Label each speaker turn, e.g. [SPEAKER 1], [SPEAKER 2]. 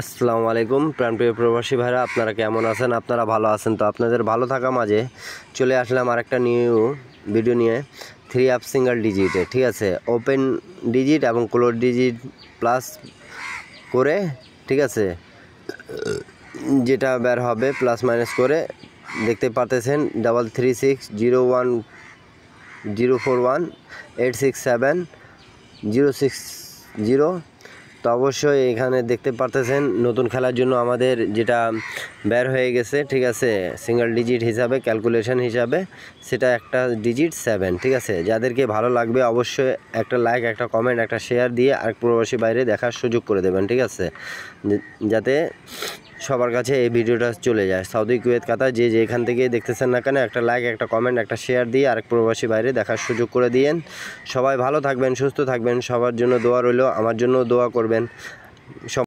[SPEAKER 1] আসসালামু আলাইকুম প্রাণপ্রিয় প্রবাসী ভাইরা, আপনারা কেমন আছেন? আপনারা ভালো আছেন তো? আপনাদের ভালো থাকা মাঝে চলে আসলাম আরেকটা নিউ ভিডিও নিয়ে। 3 আপ সিঙ্গেল ডিজিটে, ঠিক আছে, ওপেন ডিজিট এবং ক্লোজ ডিজিট প্লাস করে, ঠিক আছে, যেটা বের হবে প্লাস মাইনাস করে দেখতে পারতেছেন। 336041841867 060। তো অবশ্যই এখানে দেখতে পারতেছেন নতুন খেলার জন্য আমাদের যেটা বের হয়ে গেছে, ঠিক আছে, সিঙ্গেল ডিজিট হিসাবে ক্যালকুলেশন হিসাবে সেটা একটা ডিজিট 7, ঠিক আছে। যাদেরকে ভালো লাগবে অবশ্যই একটা লাইক, একটা কমেন্ট, একটা শেয়ার দিয়ে আরেক প্রবাসী বাইরে দেখার সুযোগ করে দেবেন, ঠিক আছে, যাতে সবার কাছে এই ভিডিওটা চলে যায়। সৌদি, কুয়েত, কাতার যে যেখান থেকে দেখতেছেন না কেন একটা লাইক, একটা কমেন্ট, একটা শেয়ার দিয়ে আরেক প্রবাসী বাইরে দেখার সুযোগ করে দিয়েন। সবাই ভালো থাকবেন, সুস্থ থাকবেন, সবার জন্য দোয়া রইল, আমার জন্য দোয়া করবেন।